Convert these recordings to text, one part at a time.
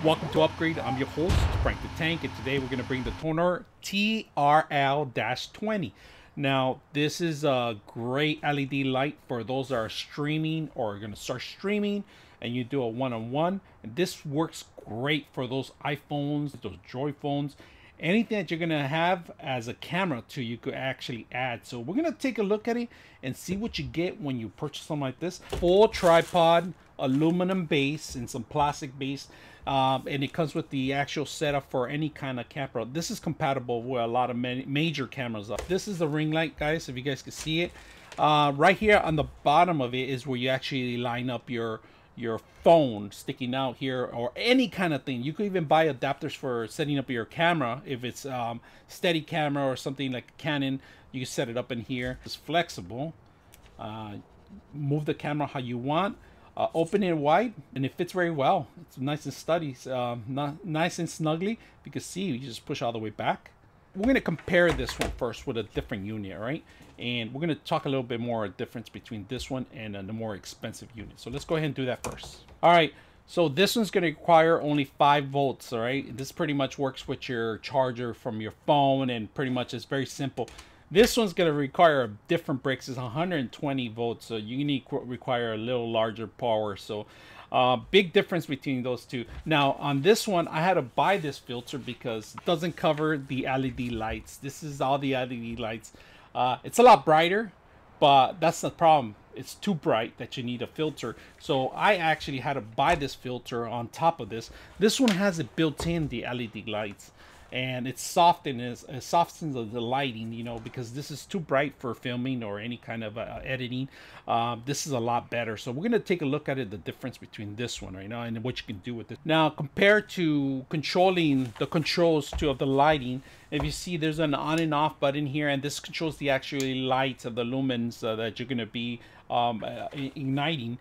Welcome to Upgrade. I'm your host, Frank the Tank, and today we're going to bring the TONOR TRL-20. Now, this is a great LED light for those that are streaming or are going to start streaming and you do a one-on-one. And this works great for those iPhones, those Droid phones, anything that you're going to have as a camera too, you could actually add. So we're going to take a look at it and see what you get when you purchase something like this. Full tripod, aluminum base and some plastic base. And it comes with the actual setup for any kind of camera. This is compatible with a lot of major cameras. This is the ring light, guys, if you guys can see it. Right here on the bottom of it is where you actually line up your phone sticking out here, or any kind of thing. You could even buy adapters for setting up your camera. If it's steady camera or something like Canon, you can set it up in here. It's flexible. Move the camera how you want. Open it wide, and it fits very well. It's nice and sturdy, nice and snugly. You can see, you just push all the way back. We're going to compare this one first with a different unit, right? And we're going to talk a little bit more difference between this one and the more expensive unit. So let's go ahead and do that first. All right, so this one's going to require only 5 volts, all right? This pretty much works with your charger from your phone, and pretty much it's very simple. This one's going to require different bricks. It's 120 volts, so you need to require a little larger power. So big difference between those two. Now on this one, I had to buy this filter because it doesn't cover the LED lights. This is all the LED lights. It's a lot brighter, but that's the problem. It's too bright that you need a filter. So I actually had to buy this filter on top of this. This one has it built in, the LED lights. And it softens the lighting, you know, because this is too bright for filming or any kind of editing. This is a lot better. So we're going to take a look at it, the difference between this one right now and what you can do with it. Now, compared to controlling the controls of the lighting, if you see there's an on and off button here, and this controls the actual lights of the lumens that you're going to be igniting.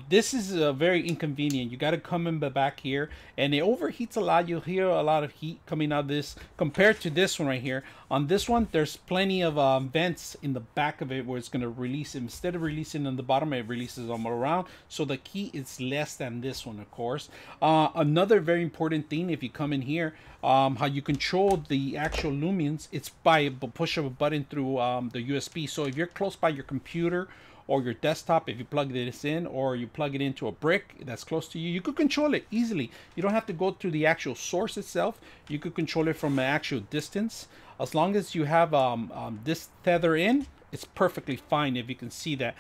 This is very inconvenient. You got to come in the back here, and it overheats a lot. You'll hear a lot of heat coming out of this compared to this one right here. On this one, there's plenty of vents in the back of it where it's going to release. Instead of releasing on the bottom, it releases all around, so the heat is less than this one, of course. Another very important thing, if you come in here, how you control the actual lumens, it's by a push of a button through the USB. So if you're close by your computer or your desktop, if you plug this in or you plug it into a brick that's close to you, you could control it easily. You don't have to go to the actual source itself. You could control it from an actual distance. As long as you have this tether in, it's perfectly fine. If you can see that,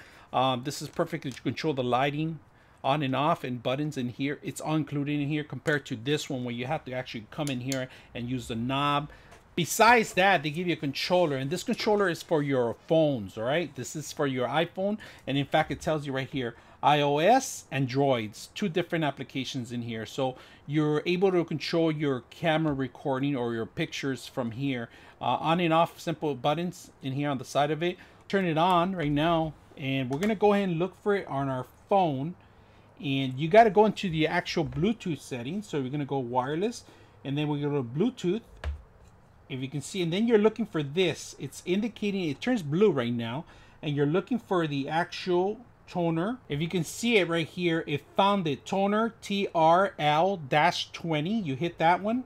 this is perfectly to control the lighting on and off and buttons in here. It's all included in here compared to this one where you have to actually come in here and use the knob. Besides that, they give you a controller, and this controller is for your phones, all right? This is for your iPhone, and in fact, it tells you right here, iOS and Droids, 2 different applications in here. So you're able to control your camera recording or your pictures from here. On and off, simple buttons in here on the side of it. Turn it on right now, and we're gonna go ahead and look for it on our phone. And you gotta go into the actual Bluetooth settings. So we're gonna go wireless, and then we go to Bluetooth. If you can see, and then you're looking for this. It's indicating, it turns blue right now, and you're looking for the actual toner. If you can see it right here, it found it, TONOR TRL-20. You hit that one,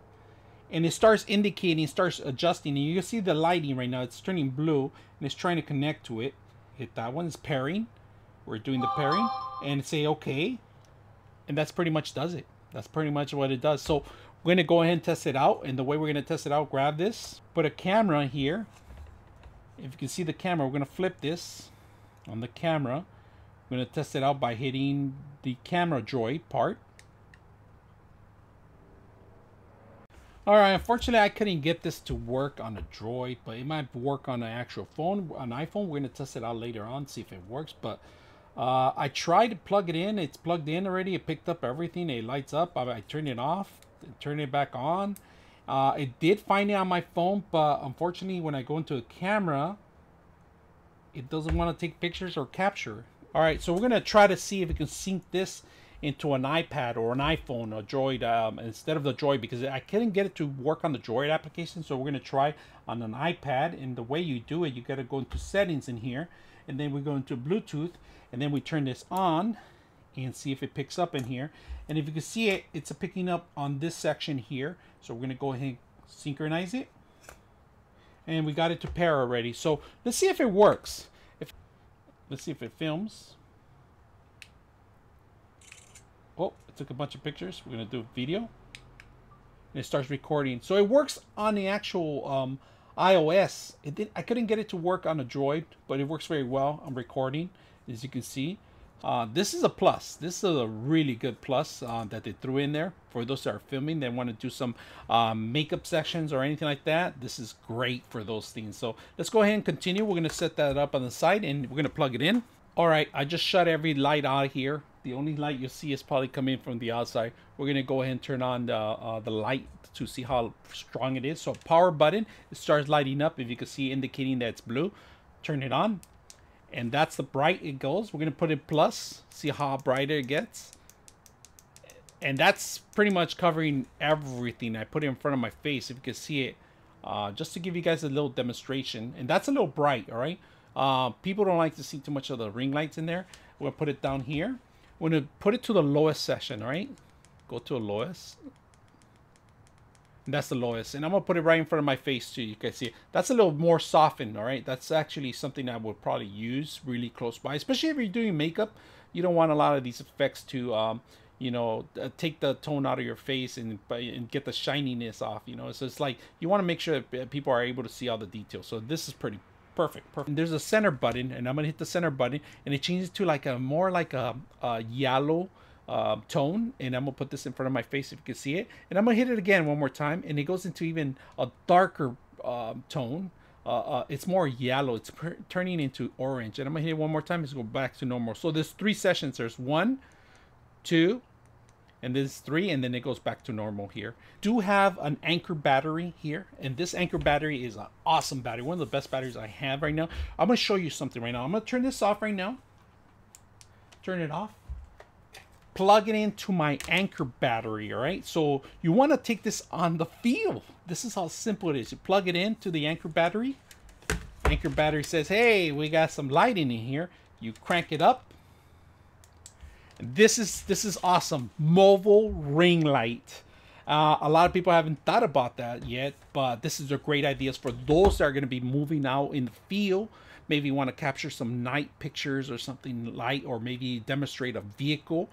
and it starts indicating, starts adjusting, and you can see the lighting right now. It's turning blue, and it's trying to connect to it. Hit that one, it's pairing. We're doing the pairing, and say okay, and that's pretty much does it. That's pretty much what it does. So we're going to go ahead and test it out. And the way we're going to test it out, grab this, put a camera here. If you can see the camera, we're going to flip this on the camera. We're going to test it out by hitting the camera droid part. All right, unfortunately, I couldn't get this to work on a Droid, but it might work on an actual phone, an iPhone. We're going to test it out later on, see if it works. But I tried to plug it in. It's plugged in already. It picked up everything. It lights up. I turned it off. Turn it back on. It did find it on my phone, but unfortunately when I go into a camera, it doesn't want to take pictures or capture. All right, so we're going to try to see if we can sync this into an iPad or an iPhone or Droid instead of the Droid, because I couldn't get it to work on the Droid application. So we're going to try on an iPad, and the way you do it, you got to go into settings in here, and then we go into Bluetooth, and then we turn this on, and see if it picks up in here. And if you can see it, it's picking up on this section here. So we're gonna go ahead and synchronize it. And we got it to pair already. So let's see if it works. Let's see if it films. Oh, it took a bunch of pictures. We're gonna do video. And it starts recording. So it works on the actual iOS. I couldn't get it to work on a Droid, but it works very well on recording, as you can see. This is a plus. This is a really good plus that they threw in there for those that are filming. They want to do some makeup sections or anything like that. This is great for those things. So let's go ahead and continue. We're going to set that up on the side and we're going to plug it in. All right, I just shut every light out here. The only light you'll see is probably coming from the outside. We're going to go ahead and turn on the light to see how strong it is. So power button, it starts lighting up. If you can see, indicating that it's blue. Turn it on. And that's the bright it goes. We're going to put it plus, see how brighter it gets. And that's pretty much covering everything. I put it in front of my face, if you can see it, just to give you guys a little demonstration. And that's a little bright, all right? People don't like to see too much of the ring lights in there. We're going to put it down here. We're going to put it to the lowest session, all right? Go to the lowest. And that's the lowest. And I'm going to put it right in front of my face too. You can see it. That's a little more softened, all right? That's actually something I would probably use really close by. Especially if you're doing makeup. You don't want a lot of these effects to, you know, take the tone out of your face and get the shininess off, you know? So it's like, you want to make sure that people are able to see all the details. So this is pretty perfect. And there's a center button, and I'm going to hit the center button, and it changes to like a more like a yellow tone, and I'm gonna put this in front of my face if you can see it, and I'm gonna hit it again one more time, and it goes into even a darker tone. It's more yellow. It's turning into orange, and I'm gonna hit it one more time. It's go back to normal. So there's 3 sessions. There's 1, 2, and there's 3, and then it goes back to normal here. Do have an Anker battery here, and this Anker battery is an awesome battery, one of the best batteries I have right now. I'm gonna show you something right now. I'm gonna turn this off right now. Turn it off. Plug it into my Anker battery, all right? So you want to take this on the field. This is how simple it is. You plug it into the Anker battery. Anker battery says, hey, we got some lighting in here. You crank it up. And this is awesome. Mobile ring light. A lot of people haven't thought about that yet, but this is a great ideas for those that are going to be moving out in the field. Maybe you want to capture some night pictures or something light, or maybe demonstrate a vehicle.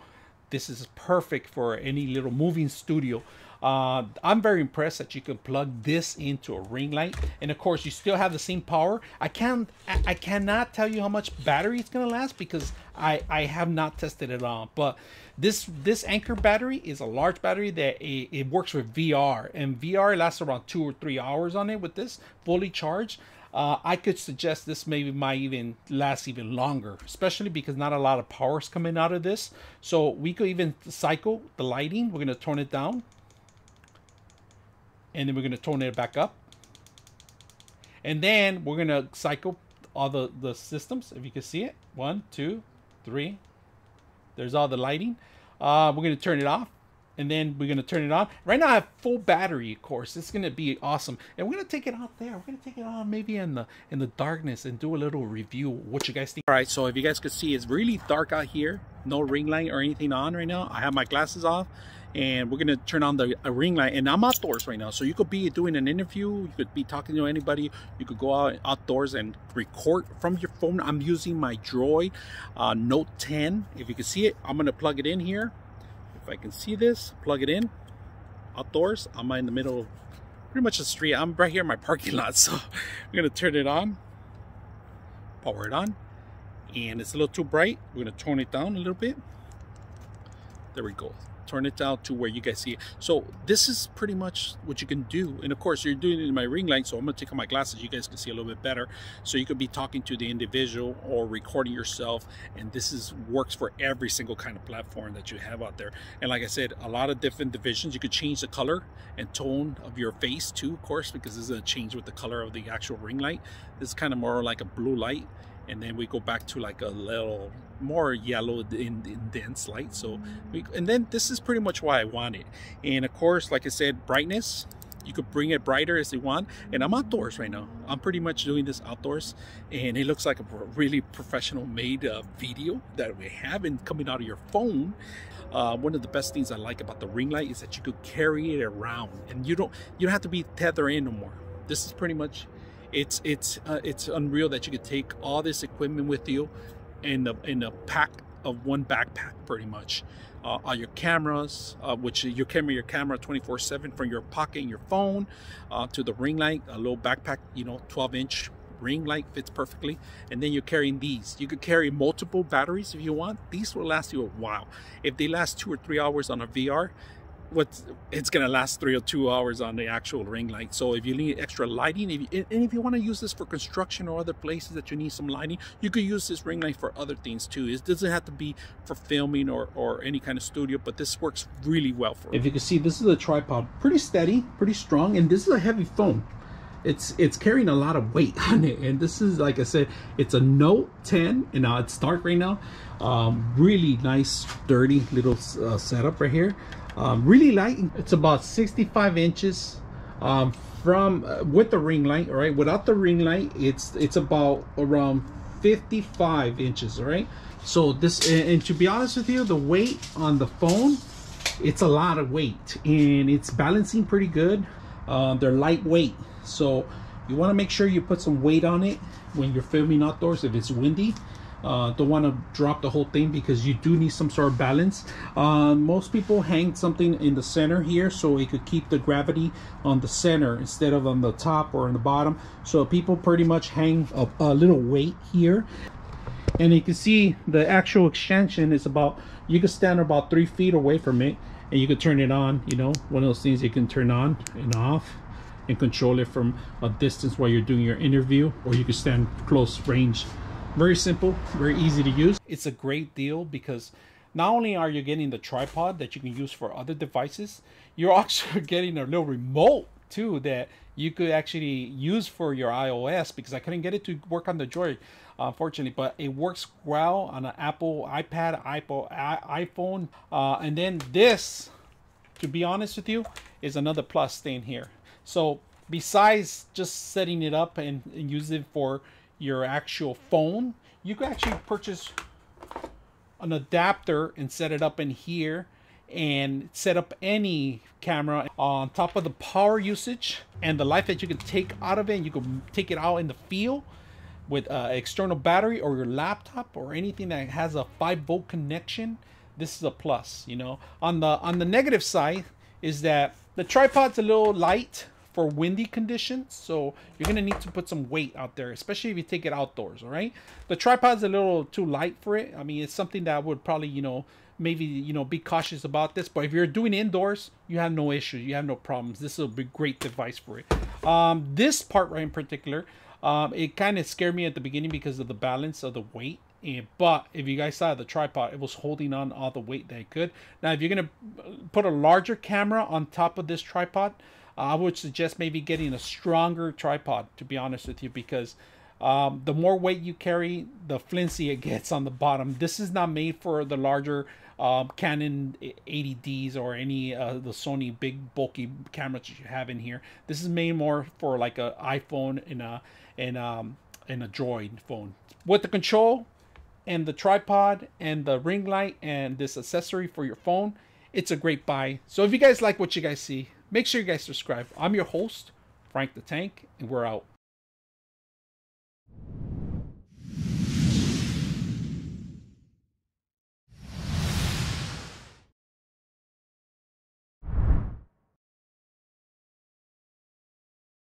This is perfect for any little moving studio. I'm very impressed that you can plug this into a ring light, and of course you still have the same power. I cannot tell you how much battery it's gonna last because I have not tested it on. But this Anker battery is a large battery that it works with VR, and VR lasts around 2 or 3 hours on it with this fully charged. I could suggest this maybe might even last even longer, especially because not a lot of power is coming out of this. So we could even cycle the lighting. We're going to tone it down, and then we're going to tone it back up, and then we're going to cycle all the systems. If you can see it, 1, 2, 3. There's all the lighting. We're going to turn it off. And then we're going to turn it on. Right now I have full battery, of course. It's going to be awesome. And we're going to take it out there. We're going to take it on maybe in the darkness and do a little review. What you guys think? All right, so if you guys could see, it's really dark out here. No ring light or anything on right now. I have my glasses off. And we're going to turn on a ring light. And I'm outdoors right now. So you could be doing an interview. You could be talking to anybody. You could go outdoors and record from your phone. I'm using my Droid Note 10. If you can see it, I'm going to plug it in here. If I can see this, plug it in. Outdoors, I'm in the middle of pretty much the street. I'm right here in my parking lot, so I'm gonna turn it on, power it on, and it's a little too bright. We're gonna tone it down a little bit. There we go. Turn it down to where you guys see it. So this is pretty much what you can do. And of course you're doing it in my ring light, so I'm gonna take off my glasses. You guys can see a little bit better. So you could be talking to the individual or recording yourself, and this works for every single kind of platform that you have out there. And like I said, a lot of different divisions. You could change the color and tone of your face too, of course, because this is gonna change with the color of the actual ring light. This is kind of more like a blue light, and then we go back to like a little more yellow in dense light. So and then this is pretty much what I wanted. And of course, like I said, brightness, You could bring it brighter as you want. And I'm outdoors right now. I'm pretty much doing this outdoors, and it looks like a really professional made video that we have and coming out of your phone. One of the best things I like about the ring light is that you could carry it around, and you don't have to be tethered in no more. This is pretty much, it's unreal that you could take all this equipment with you in a pack of one backpack, pretty much. All your cameras, which you carry your camera 24/7 from your pocket and your phone, to the ring light, a little backpack, 12-inch ring light fits perfectly. And then you're carrying these. You could carry multiple batteries if you want. These will last you a while. If they last 2 or 3 hours on a VR, it's gonna last 3 or 2 hours on the actual ring light. So if you need extra lighting, if you want to use this for construction or other places that you need some lighting, you could use this ring light for other things too. It doesn't have to be for filming or any kind of studio, but this works really well for it. If you can see, this is a tripod, pretty steady, pretty strong, and this is a heavy phone. It's carrying a lot of weight on it, and this is, like I said, it's a Note 10, and now it's dark right now. Really nice, sturdy little setup right here. Really light. It's about 65 inches with the ring light. All right, without the ring light, it's about around 55 inches. All right, so this, and to be honest with you, the weight on the phone, it's a lot of weight, and it's balancing pretty good. They're lightweight, so you want to make sure you put some weight on it when you're filming outdoors if it's windy. Don't want to drop the whole thing because you do need some sort of balance. Most people hang something in the center here so it could keep the gravity on the center instead of on the top or on the bottom. So people pretty much hang a little weight here, and you can see the actual extension is about, you can stand about 3 feet away from it and you can turn it on. One of those things you can turn on and off and control it from a distance while you're doing your interview, or you can stand close range. Very simple, very easy to use. It's a great deal because not only are you getting the tripod that you can use for other devices, you're also getting a little remote too that you could actually use for your iOS, because I couldn't get it to work on the Droid, unfortunately, but it works well on an Apple iPad, iPhone, and then this, to be honest with you, is another plus thing here. So besides just setting it up and use it for your actual phone, you can actually purchase an adapter and set it up in here and set up any camera on top of the power usage and the light that you can take out of it. And you can take it out in the field with an external battery or your laptop or anything that has a 5-volt connection. This is a plus. On the negative side is that the tripod's a little light for windy conditions, so you're gonna need to put some weight out there, especially if you take it outdoors. All right, the tripod's a little too light for it. I mean, it's something that I would probably maybe be cautious about this, but if you're doing indoors, you have no issues, you have no problems. This will be a great device for it. This part right in particular, it kind of scared me at the beginning because of the balance of the weight. But if you guys saw the tripod, it was holding on all the weight that it could. Now if you're gonna put a larger camera on top of this tripod, I would suggest maybe getting a stronger tripod, to be honest with you, because the more weight you carry, the flimsy it gets on the bottom. This is not made for the larger Canon 80Ds or any the Sony big bulky cameras that you have in here. This is made more for like an iPhone and a Droid phone. With the control and the tripod and the ring light and this accessory for your phone, it's a great buy. So if you guys like what you guys see, make sure you guys subscribe. I'm your host, Frank the Tank, and we're out.